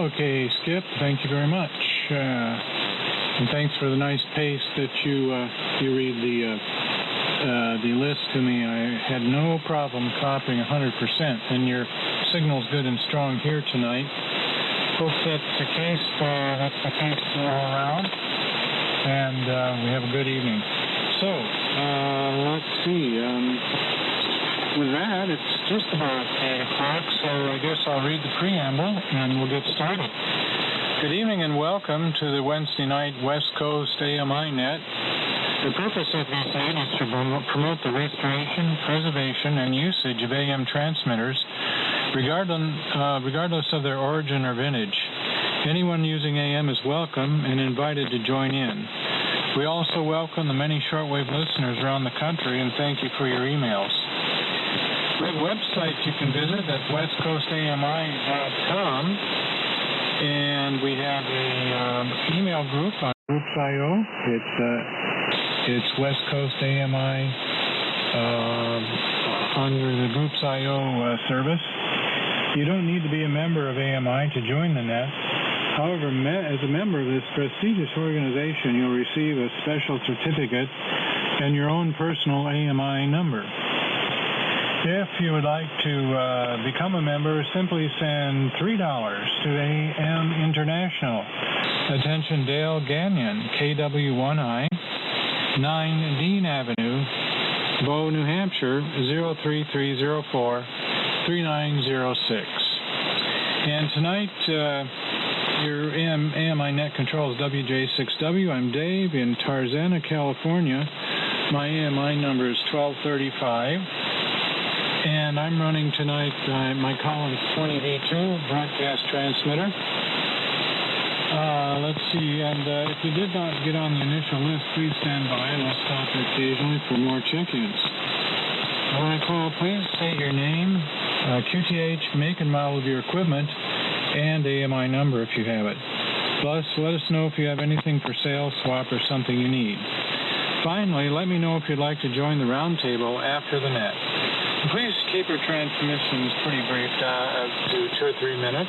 Okay, Skip, thank you very much. And thanks for the nice pace that you read the list to me. I had no problem copying 100%, and your signal's good and strong here tonight. Hope that's the case. That's the case all around, and we have a good evening. So let's see. With that, it's just about 8 o'clock, so I guess I'll read the preamble and we'll get started. Good evening and welcome to the Wednesday night West Coast AMI Net. The purpose of this net is to promote the restoration, preservation, and usage of AM transmitters, regardless of their origin or vintage. Anyone using AM is welcome and invited to join in. We also welcome the many shortwave listeners around the country and thank you for your emails. We have a website you can visit at westcoastami.com, and we have an email group on Groups.io. It's West Coast AMI under the Groups.io service. You don't need to be a member of AMI to join the net. However, as a member of this prestigious organization, you'll receive a special certificate and your own personal AMI number. If you would like to become a member, simply send $3 to AM International. Attention Dale Gagnon, KW1I, 9 Dean Avenue, Bow, New Hampshire, 03304 3906. And tonight, your AMI Net Control is WJ6W. I'm Dave in Tarzana, California. My AMI number is 1235. And I'm running tonight my Collins 20V2 broadcast transmitter. Let's see, and if you did not get on the initial list, please stand by and I'll stop occasionally for more check-ins. When I call, please state your name, QTH, make and model of your equipment, and AMI number if you have it. Plus, let us know if you have anything for sale, swap, or something you need. Finally, let me know if you'd like to join the roundtable after the net. Please keep your transmissions pretty brief, to 2 or 3 minutes.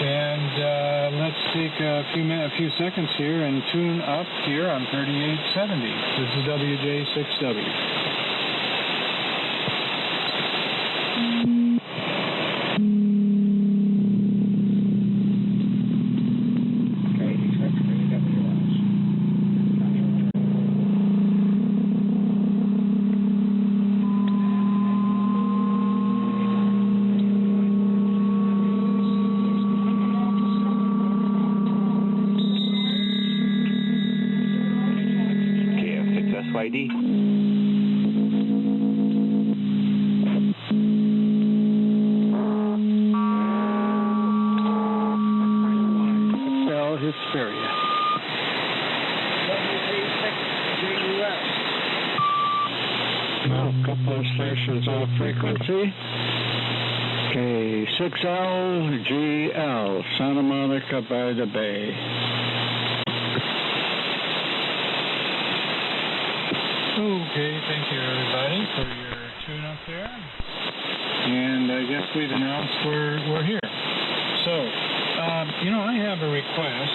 And let's take a few seconds here and tune up here on 3870. This is WJ6W. ID. Bell Hesperia. A couple of stations off frequency. K6LGL, Santa Monica by the Bay. Okay, thank you everybody for your tune-up there. And I guess we've announced we're here. So, I have a request.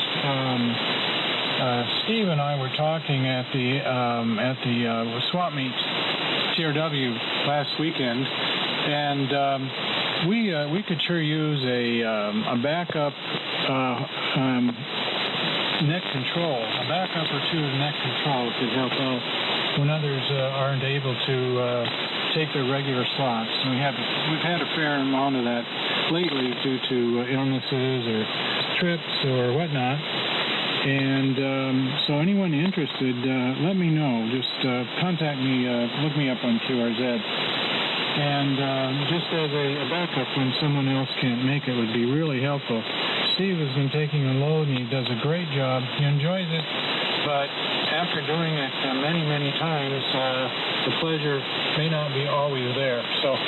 Steve and I were talking at the swap meet TRW last weekend, and we could sure use a backup net control, a backup or two of net control could help out when others aren't able to take their regular slots. And we've had a fair amount of that lately due to illnesses or trips or whatnot. And so anyone interested, let me know. Just contact me, look me up on QRZ. And just as a backup when someone else can't make it would be really helpful. Steve has been taking a load and he does a great job. He enjoys it, but after doing it many, many times, the pleasure may not be always there. So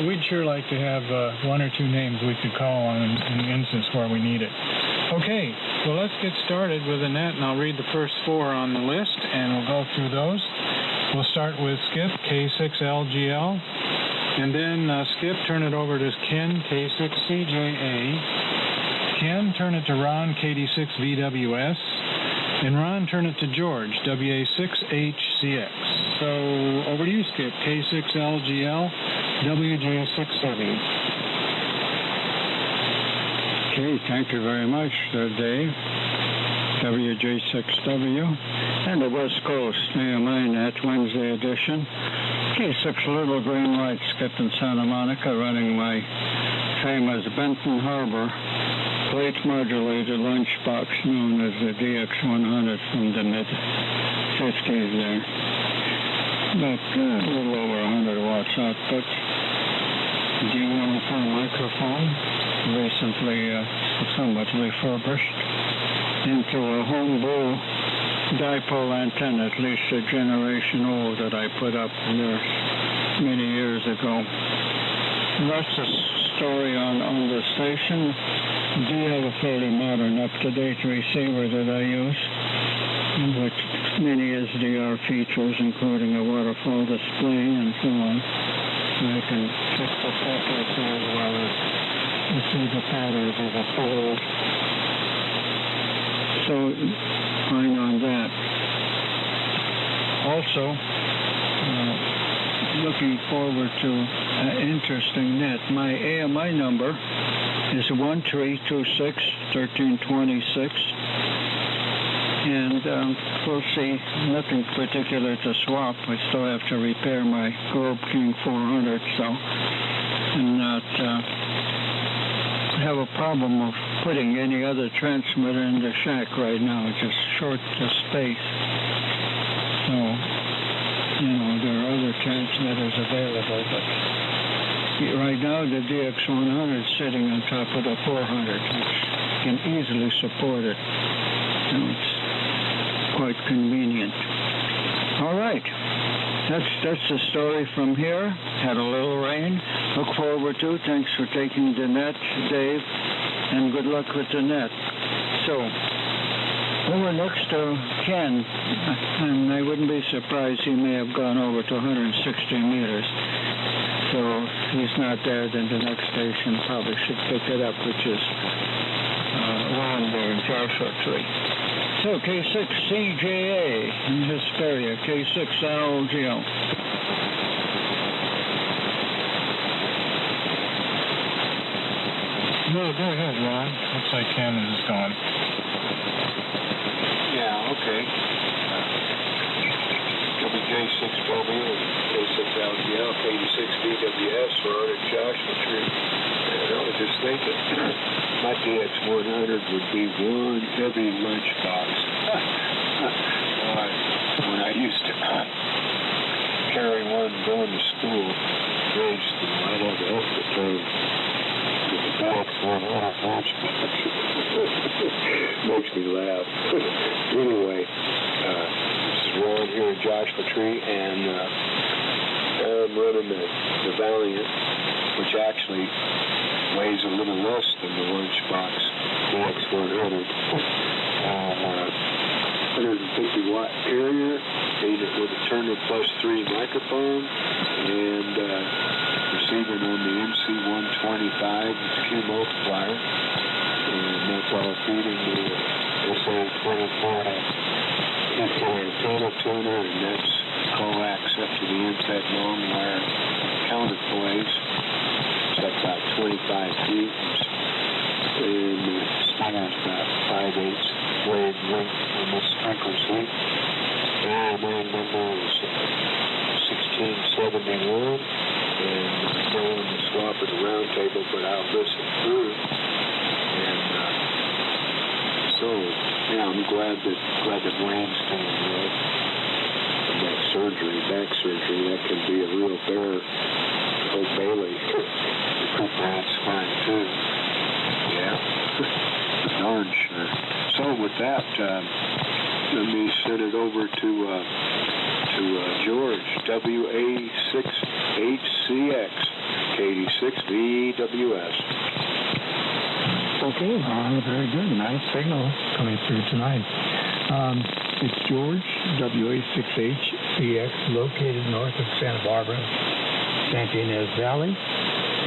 we'd sure like to have 1 or 2 names we could call on in the instance where we need it. Okay, well, let's get started with the net, and I'll read the first 4 on the list, and we'll go through those. We'll start with Skip, K6LGL, and then Skip, turn it over to Ken, K6CJA, Ken, turn it to Ron, KD6VWS. And Ron, turn it to George, WA6HCX. So over to you, Skip, K6LGL, WJ6W. Okay, thank you very much, Dave. WJ6W. And the West Coast, Nehemiah, Wednesday edition. K6 Little Green Light, Skip in Santa Monica, running my famous Benton Harbor plate modulated lunchbox known as the DX100 from the mid-50s there. About a little over 100 watts output. D1 microphone, recently somewhat refurbished into a homebrew dipole antenna, at least a generation old, that I put up there many years ago. That's the story on the station. Do have a fairly modern, up-to-date receiver that I use with many SDR features, including a waterfall display and so on. So I can check the frequency as well as see the patterns of the photos. So, fine on that. Also, looking forward to an interesting net. My AMI number is 1326-1326. And we'll see, nothing particular to swap. I still have to repair my Globe King 400, so I'm not have a problem of putting any other transmitter in the shack right now. It's just short of space. So, there are other transmitters available, but right now the DX100 is sitting on top of the 400, which can easily support it. It's quite convenient. All right. That's the story from here. Had a little rain. Look forward to. Thanks for taking the net, Dave, and good luck with the net. So, over next to Ken, and I wouldn't be surprised he may have gone over to 160 meters. So, if he's not there, then the next station probably should pick it up, which is around there in Joshua Tree. So K6CJA in Hesperia, K6LGO. No, go ahead, Ron. Looks like Ken is gone. Yeah, okay. WJ6W, K6LGL, K6VWS, Ron and Joshua Tree. And I was just thinking, my DX100 would be one heavy lunchbox. When I used to carry one going to school, raised the model of the term, the DX100 lunchbox. Makes me laugh. Anyway, this is Ron here in Joshua Tree, and I'm running the Valiant, which actually weighs a little less than the lunchbox DX100. 150 watt carrier, made it with a Turner Plus 3 microphone, and receiving on the MC125 Q multiplier, and that's all feeding the SA2040 antenna tuner, and that's coax up to the MFET long wire counterpoise. It's up about 25 feet, and the spinner's about 5/8 wave length on this frequency. And my number is 1671, and I'm going to swap at the round table, but I'll listen through. And so, yeah, I'm glad that Wayne's staying well. And that surgery, back surgery, that can be a real bear. Hope Bailey, that's fine too. Yeah, darn sure. So with that, let me send it over to George, WA6HCX, KD6VWS. Okay, very good. Nice signal coming through tonight. It's George, WA6HCX, located north of Santa Barbara, Santa Ynez Valley.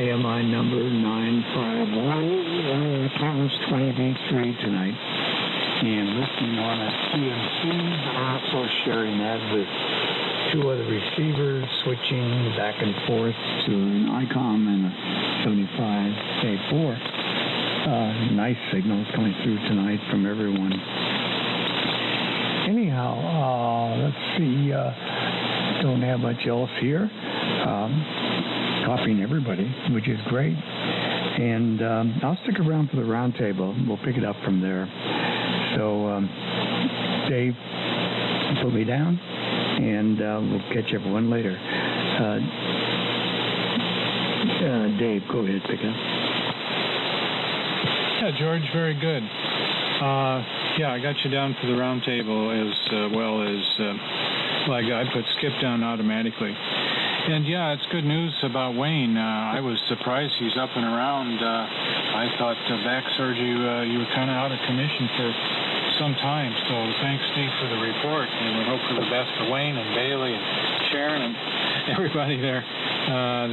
AMI number 950, pounds 20D3 tonight. And listening on a CMC, but also sharing that with two other receivers, switching back and forth to an ICOM and a 75K4. Nice signals coming through tonight from everyone. Anyhow, let's see. Don't have much else here. Copying everybody, which is great. And I'll stick around for the roundtable. We'll pick it up from there. So, Dave, put me down, and we'll catch everyone later. Dave, go ahead, pick up. Yeah, George, very good. I got you down for the round table as well as, I put Skip down automatically. And yeah, it's good news about Wayne. I was surprised he's up and around. I thought back surgery, you were kind of out of commission for some time. So thanks, Steve, for the report. And we hope for the best for Wayne and Bailey and Sharon and everybody there,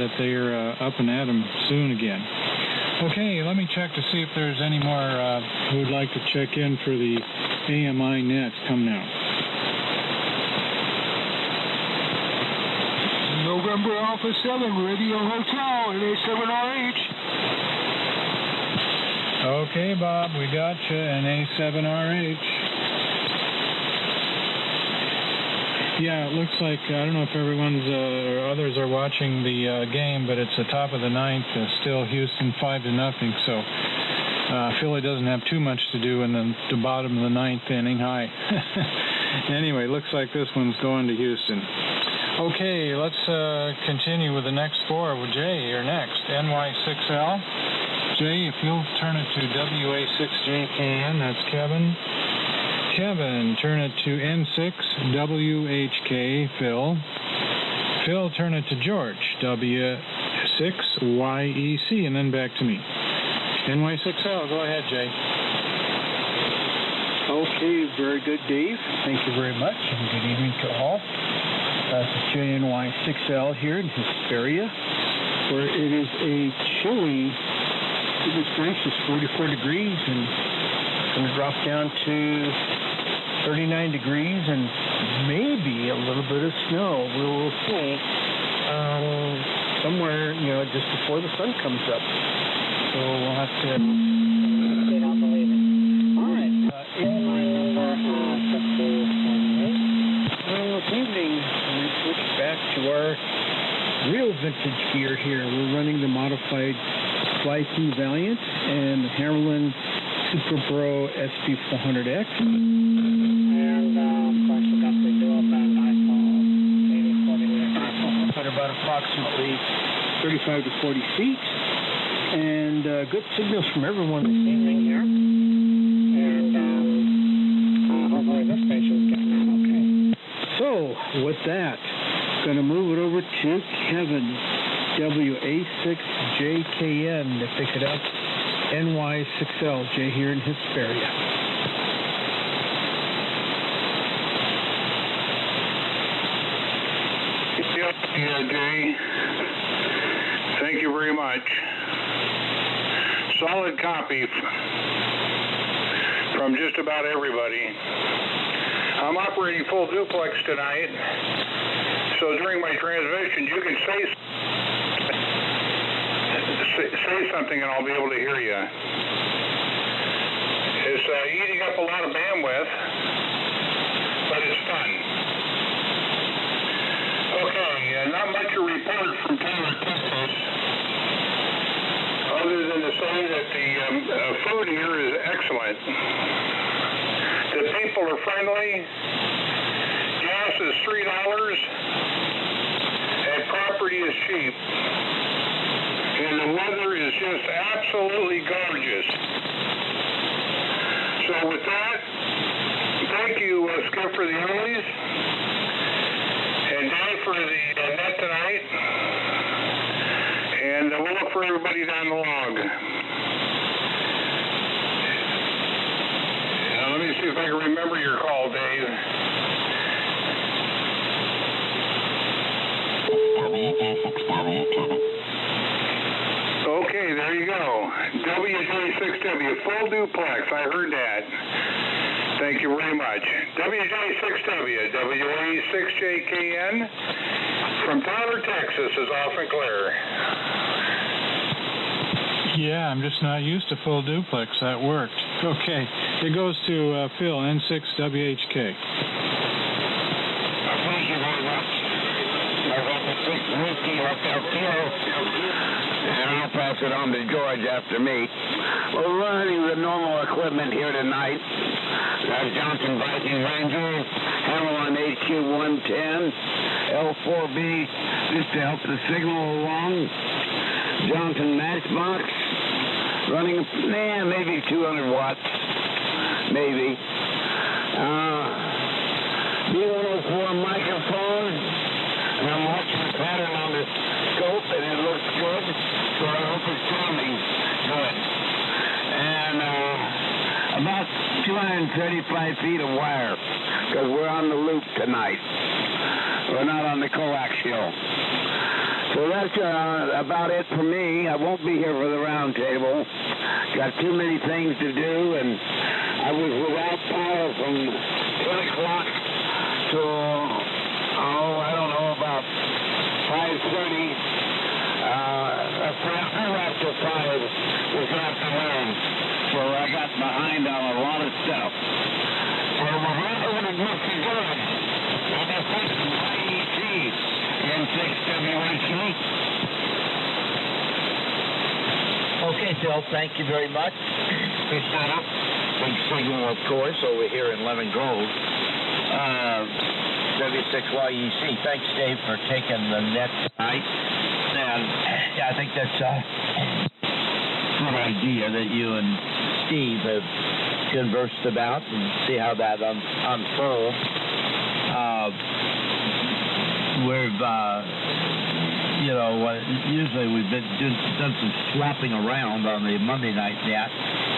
that they're up and at 'em soon again. Okay, let me check to see if there's any more who would like to check in for the AMI net coming out. November Alpha 7, Radio Hotel, NA7RH. Okay, Bob, we got you, NA7RH. Yeah, it looks like, I don't know if everyone's, or others are watching the game, but it's the top of the ninth, still Houston 5-0, so Philly doesn't have too much to do in the bottom of the ninth inning high. Anyway, looks like this one's going to Houston. Okay, let's continue with the next four. Well, Jay, you're next. NY6L. Jay, if you'll turn it to WA6JKN, that's Kevin. Kevin, turn it to N6WHK, Phil. Phil, turn it to George, W6YEC, and then back to me. NY6L, go ahead, Jay. Okay, very good, Dave. Thank you very much, and good evening to all. This is JNY6L here in Hesperia, where it is a chilly, goodness gracious, 44 degrees, and it's going to drop down to 39 degrees and maybe a little bit of snow. We will see somewhere, just before the sun comes up. So we'll have to... They don't believe it. All right. This evening, we switch back to our real vintage gear here. We're running the modified Fly Through Valiant and the Hammerlin Super Pro SP400X. And, of course, we got the dual band iPhone 8040 at about approximately 35 to 40 feet. And good signals from everyone this evening here. And hopefully this station's getting out okay. So, with that, going to move it over to Kevin, WA6JKN, to pick it up. NY6L, Jay here in Hesperia. Yeah, Jay. Thank you very much. Solid copy from just about everybody. I'm operating full duplex tonight, so during my transmission, you can say something and I'll be able to hear you. It's eating up a lot of bandwidth, but it's fun. Okay, not much to report from Taylor, Texas, other than to say that the food here is excellent. The people are friendly. Gas is $3, and property is cheap. And the weather is just absolutely gorgeous. So with that, thank you, Skip, for the earlies, and Dave for the net tonight. And we'll look for everybody down the log. Let me see if I can remember your call, Dave. Okay, there you go. WJ6W, full duplex. I heard that. Thank you very much. WJ6W, WA6JKN from Tyler, Texas is off and clear. Yeah, I'm just not used to full duplex. That worked. Okay. It goes to Phil, N6WHK. Thank you very much. November 6 Whiskey Hotel Kilo. And I'll pass it on to George after me. We're running the normal equipment here tonight. That's Johnson Viking Ranger, Hamilton HQ 110, L4B, just to help the signal along. Johnson Matchbox, running, maybe 200 watts, maybe. B104 microphone, and I'm watching the pattern on the scope, and it looks good, so I hope it's sounding good. And about 235 feet of wire, because we're on the loop tonight. We're not on the coaxial. So that's about it for me. I won't be here for the round table. Got too many things to do, and I was without power from 10 o'clock to, I don't know, about 5:30. After 5 this afternoon. So I got behind on a lot of stuff. So we're running it must be good. And I think IEC N6WHK. Okay, Phil, thank you very much. Big setup. Big signal, of course, over here in Lemon Grove. W6YEC. Thanks, Dave, for taking the net tonight. And yeah, I think that's a good idea that you and Steve have conversed about and see how that unfolds. Usually we've done some swapping around on the Monday night net.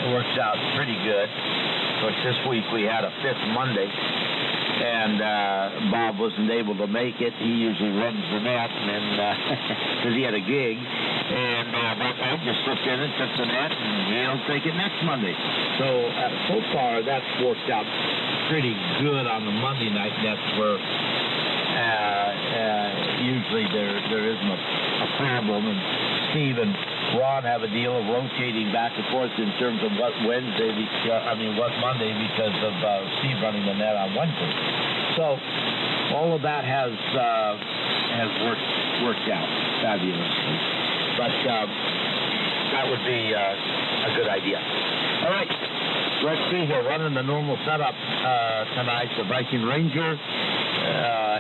It works out pretty good. Of course, this week we had a fifth Monday, and Bob wasn't able to make it. He usually runs the net, and because he had a gig, and I just slipped in and took the net, and he'll take it next Monday. So far that's worked out pretty good on the Monday night nets, where usually there isn't a problem, and Steve and Ron have a deal of rotating back and forth in terms of what Monday, because of Steve running the net on Wednesday. So all of that has worked out fabulously. But that would be a good idea. All right, let's see here. Running the normal setup tonight: the Viking Ranger,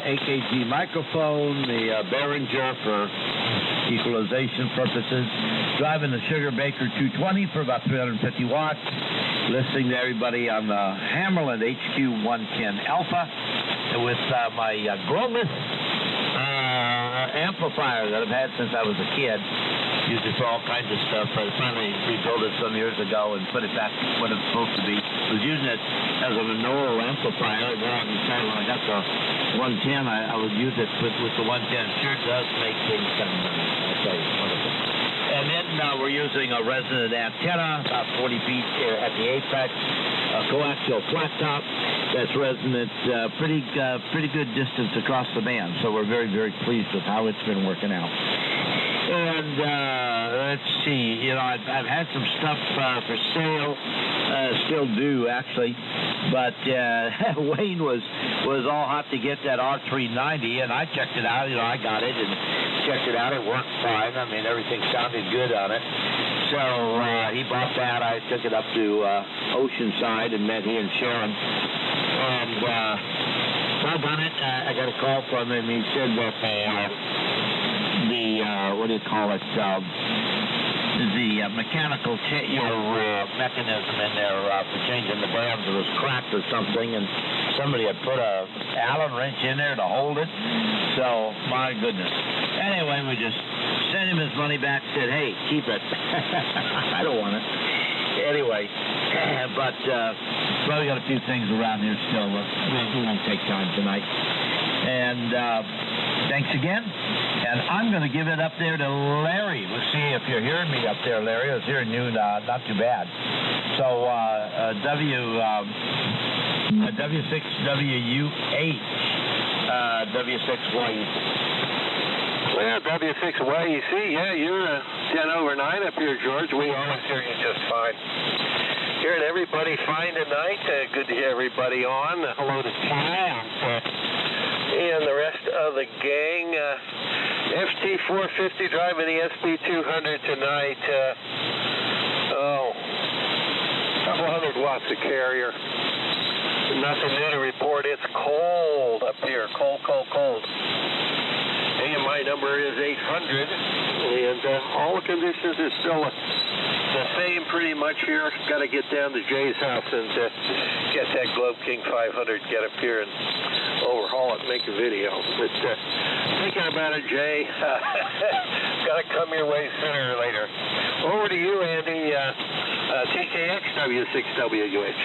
AKG microphone, the Behringer for equalization purposes, driving the Sugar Baker 220 for about 350 watts, listening to everybody on the Hammerland HQ 110 Alpha with my Globus amplifier that I've had since I was a kid. Used it for all kinds of stuff. I finally rebuilt it some years ago and put it back what it's supposed to be. I was using it as a monaural amplifier, and then I decided when I got the 110, I would use it with the 110. It sure does make things kind of money. I'll tell you, wonderful. And then we're using a resonant antenna, about 40 feet at the apex, a coaxial flat top that's resonant pretty good distance across the band. So we're very, very pleased with how it's been working out. And let's see, I've had some stuff for sale, still do actually, but Wayne was all hot to get that R390, and I checked it out. I got it and checked it out. It worked fine. I mean, everything sounded good on it. So he bought that. I took it up to Oceanside and met he and Sharon, and so I done it. I got a call from him. He said that the mechanical mechanism in there for changing the bands was cracked or something, and somebody had put a Allen wrench in there to hold it. So, my goodness. Anyway, we just sent him his money back, said, hey, keep it. I don't want it. Anyway, but we got a few things around here still. We won't take time tonight. And Thanks again. And I'm going to give it up there to Larry. We'll see if you're hearing me up there, Larry. I was hearing you, not too bad. So, W6WUH, W6YEC. Well, W6YEC, yeah, you're 10 over 9 up here, George. We always hear you just fine. Hearing everybody fine tonight. Good to hear everybody on. Hello to Ty and the rest of the gang. FT450 driving the SB200 tonight. Couple hundred watts of carrier. Nothing new to report. It's cold up here. Cold. AMI number is 800, and all the conditions is still the same pretty much here. Got to get down to Jay's house and get that Globe King 500, get up here and overhaul it, make a video. But thinking about it, Jay, got to come your way sooner or later. Over to you, Andy. TKX W6WUH.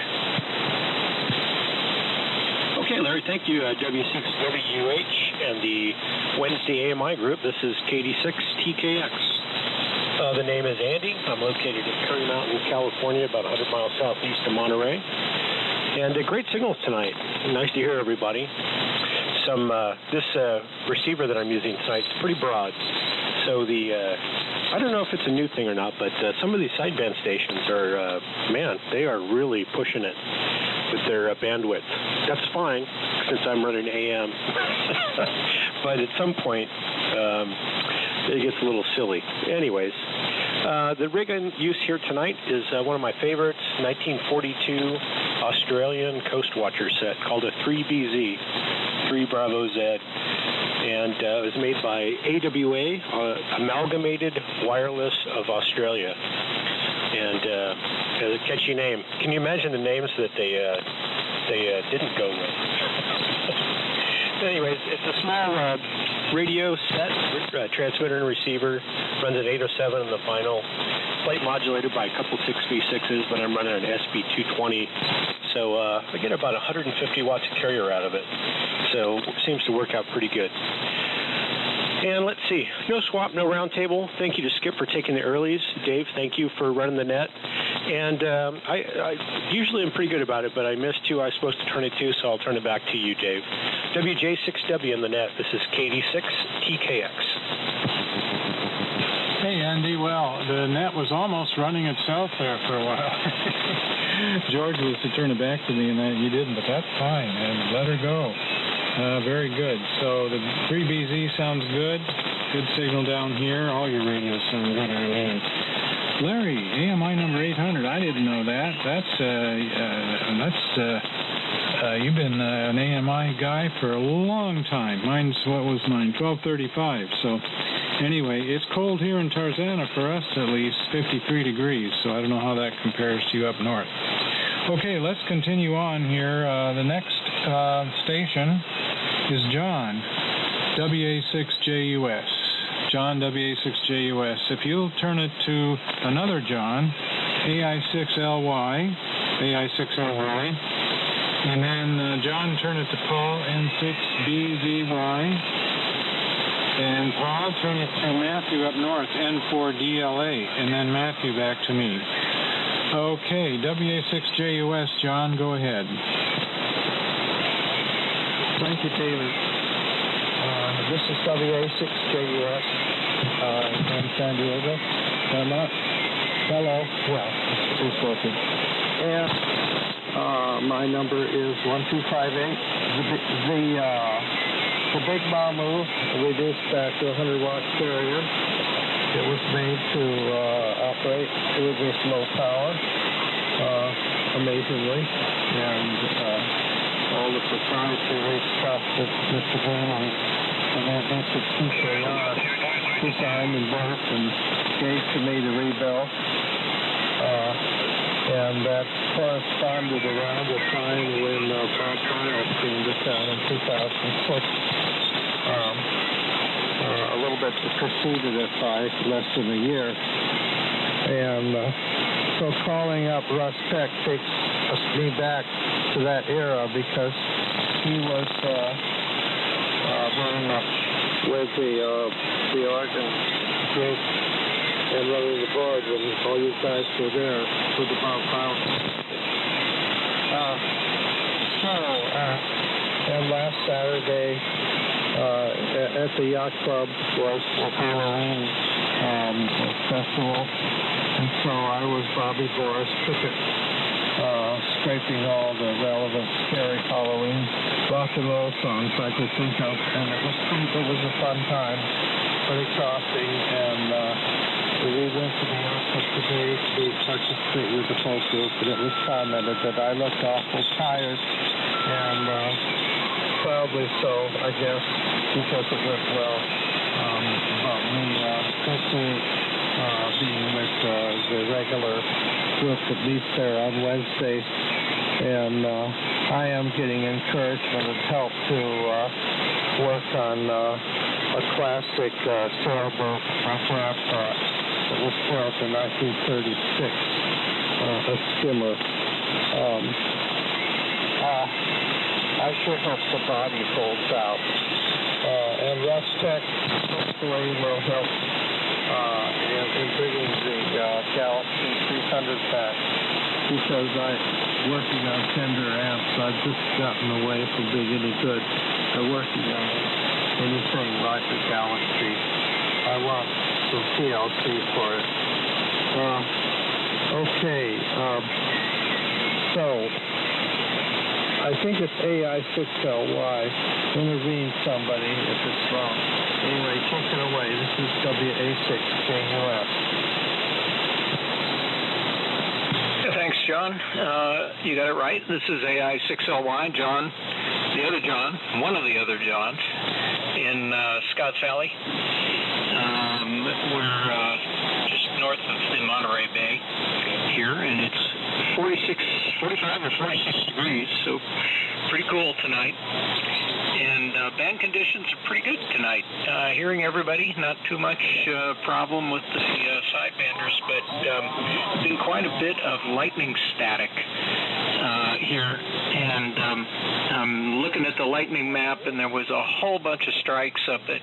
Okay, Larry, thank you. W6WUH and the Wednesday AMI group. This is KD6TKX. The name is Andy. I'm located in Curry Mountain, California, about 100 miles southeast of Monterey. And great signals tonight. Nice to hear everybody. This receiver that I'm using tonight is pretty broad. So I don't know if it's a new thing or not, but some of these sideband stations are, they are really pushing it with their bandwidth. That's fine, since I'm running AM. But at some point, it gets a little silly. Anyways, the rig in use here tonight is one of my favorites, 1942 Australian Coast Watcher set called a 3BZ, 3 Bravo Z. And it was made by AWA, Amalgamated Wireless of Australia. And a catchy name. Can you imagine the names that they didn't go with? Anyways, it's a small radio set, transmitter and receiver. Runs at 807 in the final. Plate modulated by a couple 6V6s, but I'm running an SB220. So I get about 150 watts of carrier out of it. So it seems to work out pretty good. And let's see, no swap, no round table. Thank you to Skip for taking the earlies. Dave, thank you for running the net. And I usually am pretty good about it, but I missed two I was supposed to turn it to, so I'll turn it back to you, Dave. WJ6W in the net. This is KD6TKX. Hey, Andy. Well, the net was almost running itself there for a while. George was to turn it back to me, and you didn't, but that's fine. And let her go. Very good. So the 3BZ sounds good. Good signal down here. All your radios sound good. Larry, AMI number 800. I didn't know that. You've been an AMI guy for a long time. What was mine? 1235. So anyway, it's cold here in Tarzana for us, at least 53 degrees. So I don't know how that compares to you up north. Okay, let's continue on here. The next station is John, WA6JUS. John, WA6JUS. If you'll turn it to another John, AI6LY, and then John, turn it to Paul, N6BZY, and Paul, turn it to Matthew up north, N4DLA, and then Matthew back to me. Okay, WA6JUS, John, go ahead. Thank you, David. This is WA6JUS in San Diego. Hello. Well, it's working. And my number is 1258. The Big Mamu reduced back to 100 watt carrier. It was made to operate with this low power, amazingly, and all the proprietary stuff that Mr. Graham and that basic TKR designed and built and gave to me to rebuild. And that corresponded around the time when Bob Miles came to town in 2006. A little bit preceded it by less than a year. And so calling up Russ Peck takes me back to that era because he was very much with the Oregon group and running the board when all you guys were there with the Bob Powell. And last Saturday at the Yacht Club was a Halloween festival, and so I was Bobby Boris Pickett, scraping all the relevant scary Halloween rock and roll songs I could think of, and it was a fun time, pretty crossing, and we went to the office today to participate with the folk group, and it was commented that I looked awful tired, and probably so, I guess, because it went well. About me especially being with the regular group that meets there on Wednesday, and I am getting encouragement and help to work on a classic sailboat apparatus that was built in 1936, a skimmer. I sure hope the body holds out. And Rustech hopefully will help in bringing the Galaxy 300 back, because working on tender amps, I've just gotten away from being any good at working on anything like the Galaxy. I want some TLC for it. Okay, so I think it's AI6LY. Intervene somebody if it's wrong. Anyway, take it away. This is WA6KUS. Thanks, John. You got it right. This is AI6LY. John, the other John, one of the other Johns in Scotts Valley. We're just north of the Monterey Bay here, and it's 45 or 46 degrees, so pretty cool tonight. And band conditions are pretty good tonight. Hearing everybody, not too much problem with the sidebanders, but been quite a bit of lightning static here. And I'm looking at the lightning map, and there was a whole bunch of strikes up at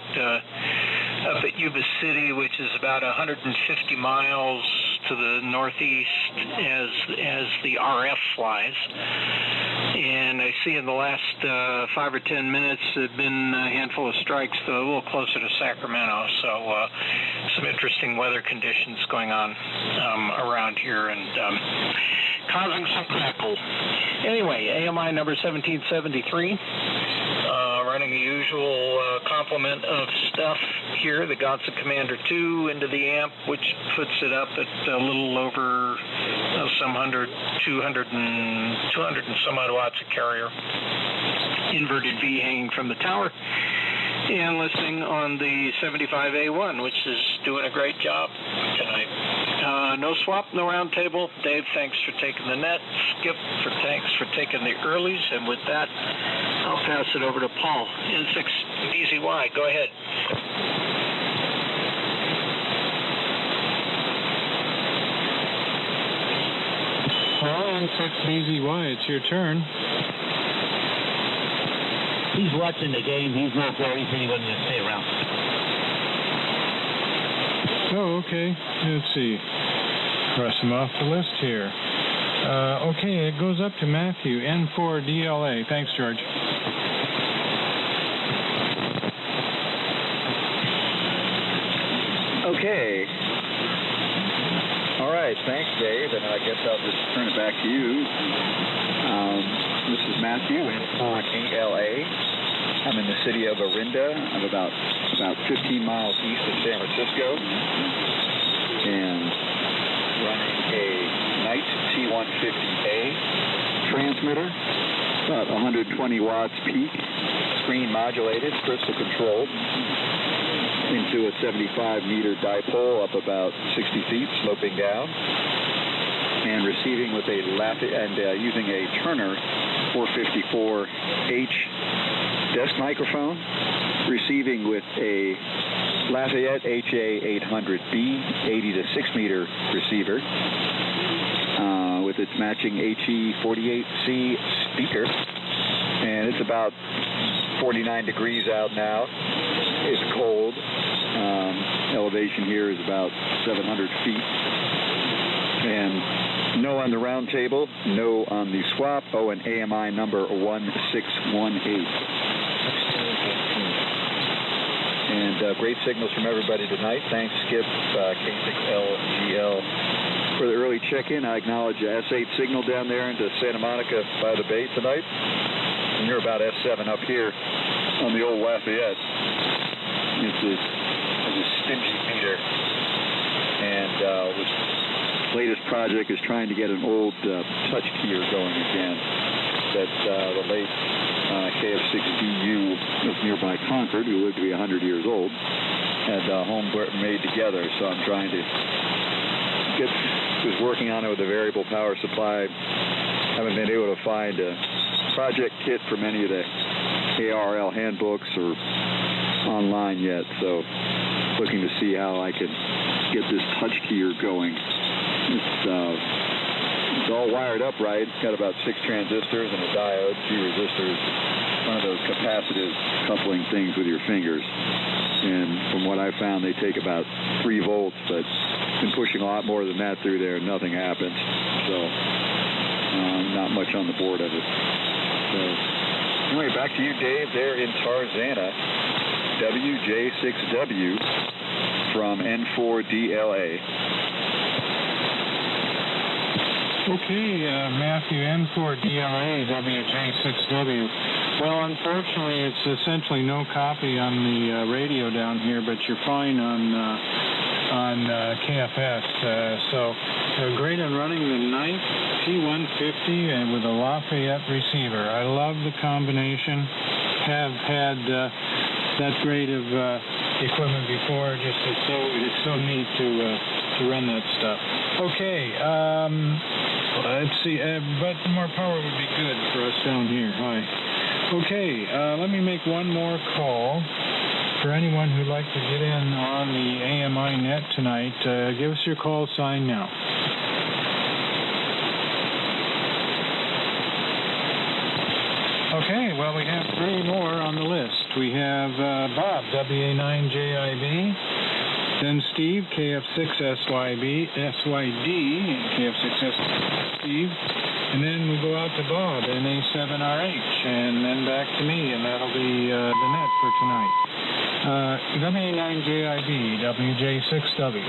Yuba City, which is about 150 miles to the northeast as the RF flies. And I see in the last 5 or 10 minutes there have been a handful of strikes, though a little closer to Sacramento. So some interesting weather conditions going on around here and causing some crackle. Anyway, AMI number 1773. Running the usual complement of stuff here, the Gatsa Commander 2 into the amp, which puts it up at a little over 200 and some odd watts of carrier. Inverted V hanging from the tower. And listening on the 75A1, which is doing a great job tonight. No swap, no round table. Dave, thanks for taking the net. Skip, thanks for taking the earlies. And with that, I'll pass it over to Paul. N6 BZY, go ahead. Well, N6 BZY, it's your turn. He's watching the game. He's not there. He said he wasn't going to stay around. Oh, okay. Let's see. Cross him off the list here. Okay, it goes up to Matthew, N4DLA. Thanks, George. Okay. All right. Thanks, Dave. And I guess I'll just turn it back to you. This is Matthew, N4DLA. I'm in the city of Orinda. I'm about 15 miles east of San Francisco, and running a Knight T150A transmitter, about 120 watts peak, screen modulated, crystal controlled, into a 75-meter dipole up about 60 feet, sloping down, and receiving with using a Turner 454H desk microphone, receiving with a Lafayette HA800B 80 to 6 meter receiver with its matching HE48C speaker, and it's about 49 degrees out now. It's cold. Elevation here is about 700 feet. And no on the round table, no on the swap. Oh, and AMI number 1618. And great signals from everybody tonight. Thanks, Skip, K6LGL, for the early check-in. I acknowledge a S8 signal down there into Santa Monica by the bay tonight. And you're about S7 up here on the old Lafayette. It's a stingy meter. And this latest project is trying to get an old touch keyer going again that the late KF6DU of nearby Concord, who lived to be 100 years old, had home made together. So I'm trying to was working on it with a variable power supply. Haven't been able to find a project kit from any of the ARL handbooks or online yet. So looking to see how I could get this touch keyer going. It's all wired up right. It's got about 6 transistors and a diode, 2 resistors, one of those capacitive coupling things with your fingers. And from what I found, they take about 3 volts, but been pushing a lot more than that through there, and nothing happens. So not much on the board of it. So anyway, back to you, Dave, there in Tarzana, WJ6W from N4DLA. Okay, Matthew, N4DLA, WJ6W. Well, unfortunately, it's essentially no copy on the radio down here, but you're fine on KFS. So great on running the 9th T150 and with a Lafayette receiver. I love the combination. Have had that grade of equipment before. It's so neat to run that stuff. Okay, let's see. But more power would be good for us down here. Hi. Okay, let me make one more call. For anyone who'd like to get in on the AMI net tonight, give us your call sign now. Okay, well, we have 3 more on the list. We have Bob, WA9JIB, then Steve, KF6SYD, KF6S Steve, and then we go out to Bob, NA7RH, and then back to me, and that'll be the net for tonight. WA9JIB, WJ6W.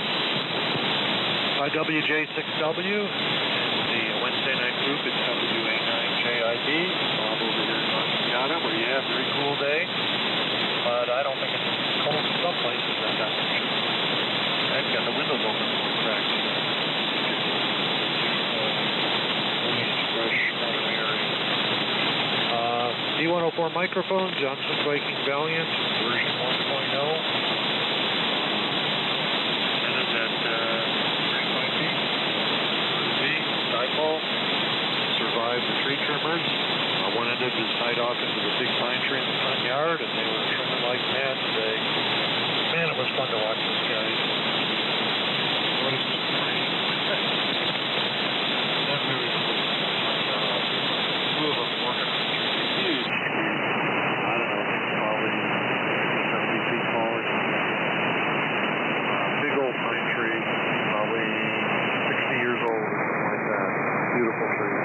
WJ6W, the Wednesday night group is WA9JIB. Bob over here in Montana, where you have a very cool day, but I don't think it's cold in some places. I've got the windows open for cracks. Fresh out of the area. D104 microphone, Johnson Viking Valiant, version 1.0. And it's at 35 feet. Z, dipole. Survived the tree trimmers. One end of it is tied off into the big pine tree in the front yard, and they were trimming like mad today. Man, it was fun to watch those guys. Two of them working on the tree. Huge. I don't know, probably 70 feet tall or something. Big old pine tree, probably 60 years old or something like that. Beautiful tree.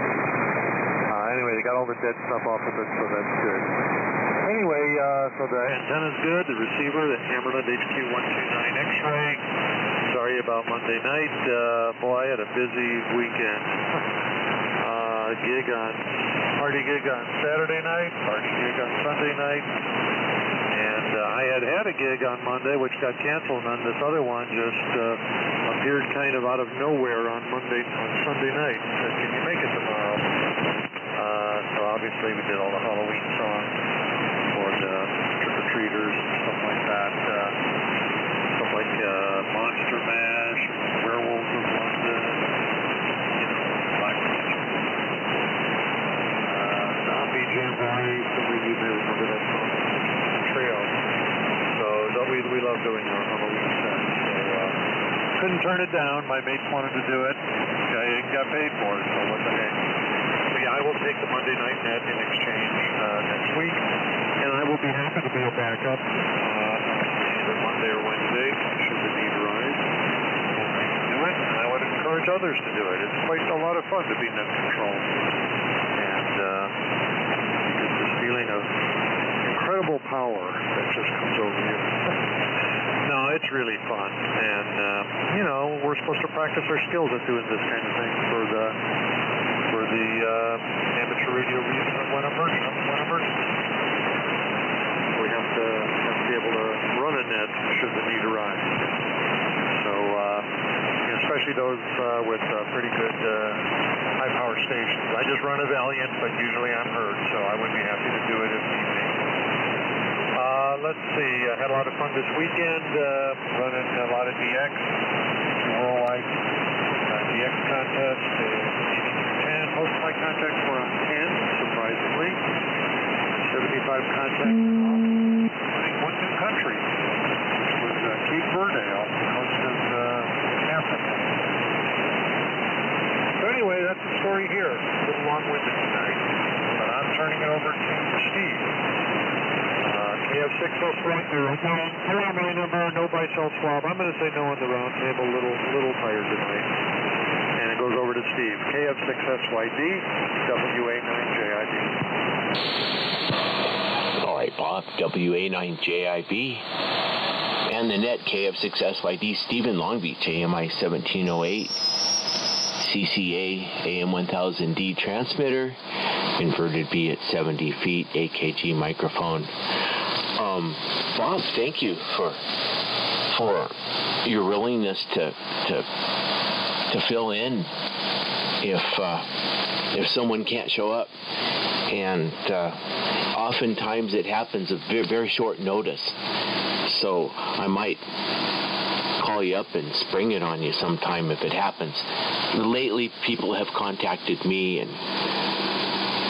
Anyway, they got all the dead stuff off of it, so that's good. Anyway, so the antenna's good, the receiver, the Hammerland HQ129 X-ray. Sorry about Monday night. Boy, I had a busy weekend. Party gig on Saturday night, party gig on Sunday night. And I had a gig on Monday, which got canceled, and then this other one just appeared kind of out of nowhere on Sunday night. Said, can you make it tomorrow? So obviously we did all the Halloween songs for the trick-or-treaters and stuff like that. Stuff like Monster Mash, Werewolves of London, Black Magic. Zombie Jamboree, some of you may remember that song, Trail. So we love doing our Halloween set. So couldn't turn it down. My mates wanted to do it. I got paid for it, so what the heck. I will to take the Monday night net in exchange next week, and I will be happy to be a backup either Monday or Wednesday should the need arise. And I can do it, and I would encourage others to do it. It's quite a lot of fun to be net control, and you get this feeling of incredible power that just comes over you. No, it's really fun, and you know, we're supposed to practice our skills at doing this kind of thing for the amateur radio reason of when emergency. We have to be able to run a net should the need arise. So, especially those with pretty good high-power stations. I just run a Valiant, but usually I'm heard, so I would be happy to do it if need be. Let's see, I had a lot of fun this weekend, running a lot of DX, worldwide DX contest, 10. Most of my contacts were on 10, surprisingly. 75 contacts, including one new country, which was Cape Verde off the coast of Africa. So anyway, that's the story here. A little long-winded tonight, but I'm turning it over to Steve. KF6 no on my number, no by-cell swab. I'm going to say no on the round table, little tired tonight. And it goes over to Steve. KF6SYD, WA9JIB. All right, Bob, WA9JIB. And the net, KF6SYD, Stephen Long Beach, AMI 1708. CCA AM1000D transmitter, inverted B at 70 feet, AKG microphone. Bob, thank you for your willingness to fill in if someone can't show up, and oftentimes it happens at very short notice. So I might call you up and spring it on you sometime if it happens. Lately, people have contacted me, and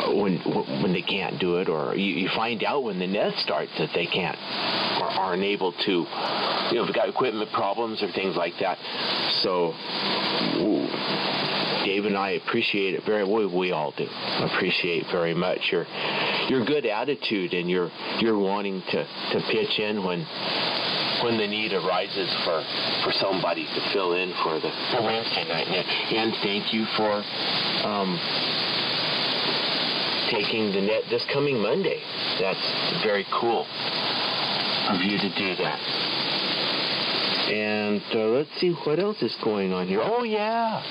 when they can't do it, or you find out when the net starts that they can't or aren't able to, they've got equipment problems or things like that. So Dave and I appreciate it very well. We all do appreciate very much your good attitude and your wanting to pitch in when the need arises for somebody to fill in for the Wednesday night net. And thank you for taking the net this coming Monday. That's very cool of you to do that. And let's see what else is going on here. Oh, yeah.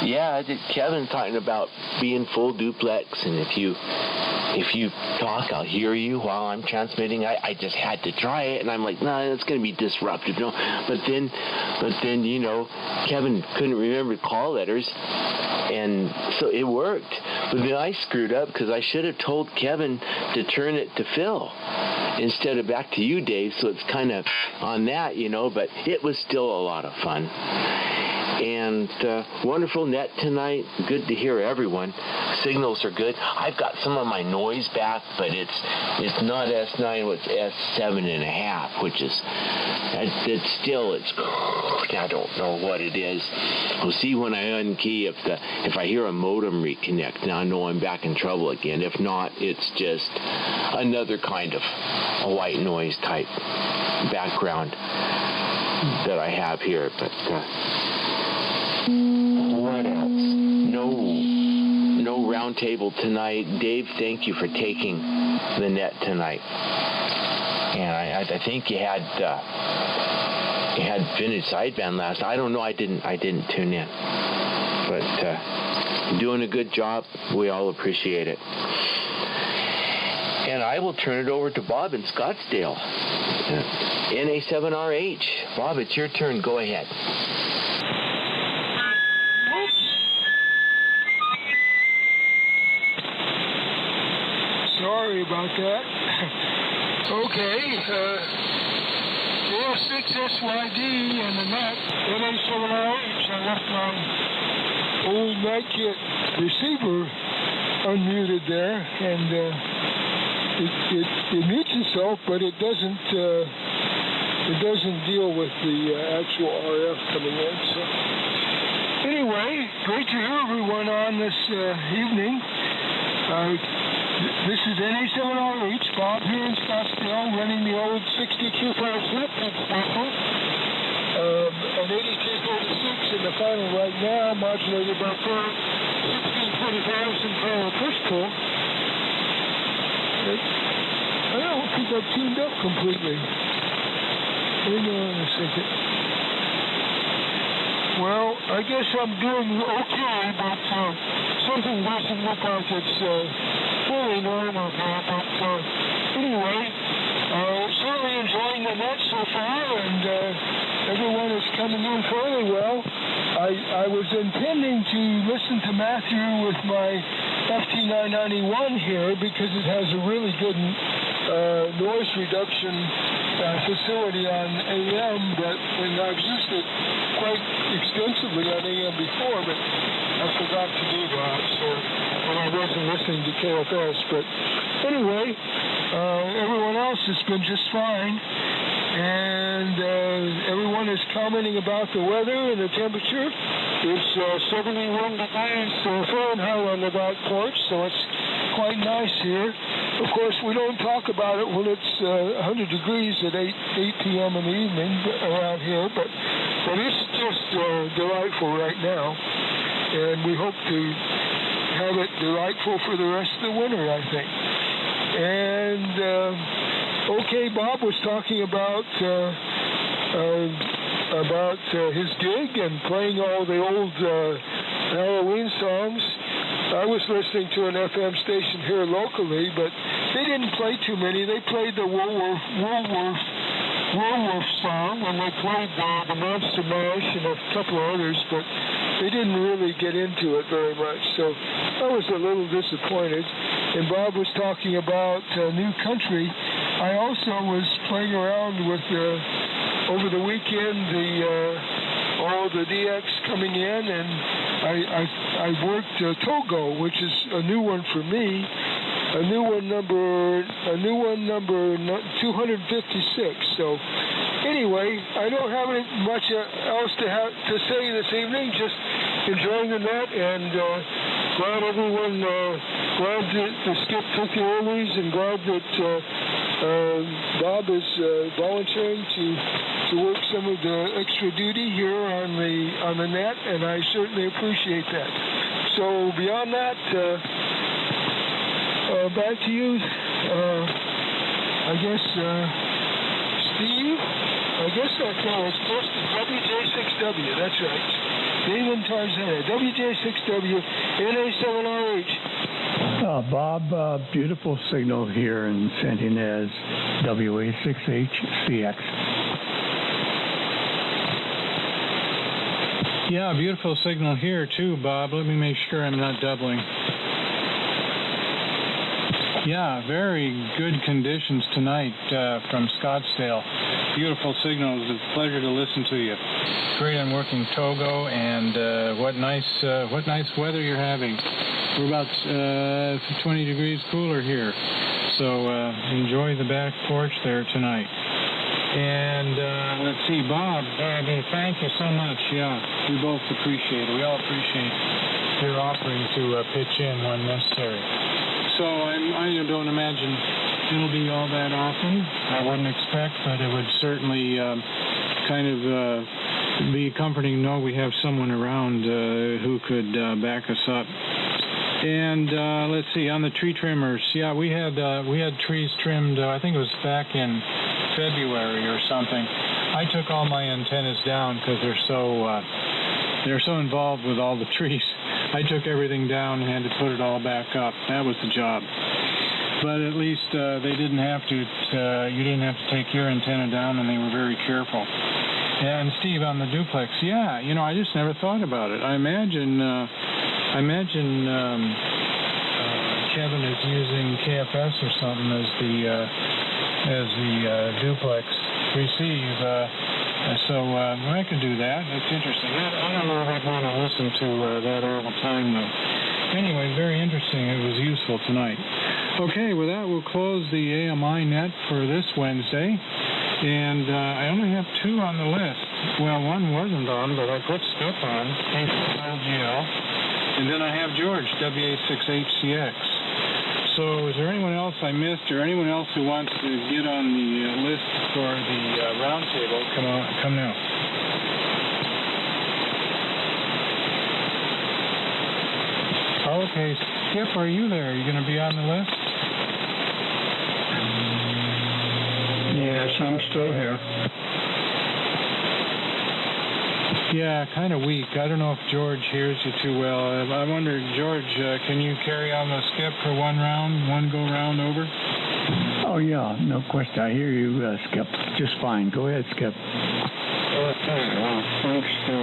Yeah, Kevin talking about being full duplex, and if you talk, I'll hear you while I'm transmitting. I just had to try it, and I'm like, nah, it's going to be disruptive. No, but then, Kevin couldn't remember call letters, and so it worked. But then I screwed up because I should have told Kevin to turn it to Phil instead of back to you, Dave. So it's kind of on that, but it was still a lot of fun. And wonderful net tonight. Good to hear everyone. Signals are good. I've got some of my noise back, but it's not S9, it's S7.5, which is I don't know what it is. We'll see when I unkey if I hear a modem reconnect. Now I know I'm back in trouble again. If not, it's just another kind of a white noise type background that I have here, but. What else? No round table tonight. Dave, thank you for taking the net tonight. And I think you had vintage sideband last. I don't know. I didn't tune in. But doing a good job. We all appreciate it. And I will turn it over to Bob in Scottsdale. NA7RH. Bob, it's your turn. Go ahead. Sorry about that. Okay, KF6SYD and the net, NA7RH. I left my old NetKit receiver unmuted there, and it mutes itself, but it doesn't deal with the actual RF coming in. So anyway, great to hear everyone on this evening. This is NA7RH, Bob here in Scottsdale, running the old 62.5 network cycle. An 8346 in the final right now, modulated by 1640,000 power push pull. I don't think I've tuned up completely. Hang on a second. Well, I guess I'm doing okay, but something doesn't look like it's fully normal here. But anyway, certainly enjoying the net so far, and everyone is coming in fairly well. I was intending to listen to Matthew with my FT991 here because it has a really good noise reduction facility on AM, but when I've used it quite extensively on AM before, but I forgot to do that, so when I wasn't listening to KFS. But anyway, everyone else has been just fine, and everyone is commenting about the weather and the temperature. It's 71 degrees Fahrenheit on the back porch, so it's quite nice here. Of course, we don't talk about it when it's 100 degrees at 8 p.m. in the evening around here, but it's just delightful right now, and we hope to have it delightful for the rest of the winter, I think. And, okay, Bob was talking about his gig and playing all the old Halloween songs. I was listening to an FM station here locally, but they didn't play too many. They played the Woolworth song, and they played the Monster Mash and a couple of others, but they didn't really get into it very much. So I was a little disappointed. And Bob was talking about new country. I also was playing around with over the weekend all the DX coming in, and I worked Togo, which is a new one for me. A new one number 256. So anyway, I don't have any much else to say this evening. Just enjoying the net, and glad everyone, glad that Skip took the earlies, and glad that Bob is volunteering to work some of the extra duty here on the net, and I certainly appreciate that. So beyond that, back to you. I guess Steve. I guess that's all. It's close to WJ6W. That's right. David Tarzana, WJ6W, NA7RH. Bob, beautiful signal here in St. Inez, WA6HCX. Yeah, beautiful signal here too, Bob. Let me make sure I'm not doubling. Yeah, very good conditions tonight from Scottsdale. Beautiful signals. It's a pleasure to listen to you. Great on working Togo, and what nice weather you're having. We're about 20 degrees cooler here, so enjoy the back porch there tonight. And let's see, Bob, thank you so much. Yeah, we both appreciate it. We all appreciate your offering to pitch in when necessary. So I don't imagine it'll be all that often. I wouldn't expect, but it would certainly kind of be comforting to know we have someone around who could back us up. And let's see, on the tree trimmers, yeah, we had trees trimmed. I think it was back in February or something. I took all my antennas down because they're so involved with all the trees. I took everything down and had to put it all back up. That was the job. But at least they didn't have to. You didn't have to take your antenna down, and they were very careful. And Steve, on the duplex, yeah, I just never thought about it. I imagine Kevin is using KFS or something as the duplex receive. So I could do that. It's interesting. I don't know if I'd want to listen to that all the time, though. Anyway, very interesting. It was useful tonight. Okay, with that, we'll close the AMI net for this Wednesday. And I only have two on the list. Well, one wasn't on, but I put Skip on, LGL. And then I have George, WA6HCX. So is there anyone else I missed or anyone else who wants to get on the list for the roundtable? Come now. Okay, Skip, are you there? Are you going to be on the list? Yes, I'm still here. Yeah, kind of weak. I don't know if George hears you too well. I wonder, George, can you carry on the Skip for one go round over? Oh, yeah, no question. I hear you, Skip. Just fine. Go ahead, Skip. Okay, well, thanks to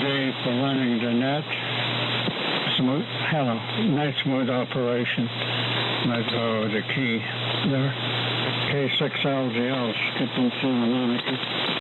Dave for running the net. Nice smooth operation. That's the key there. K6LGL, skipping through the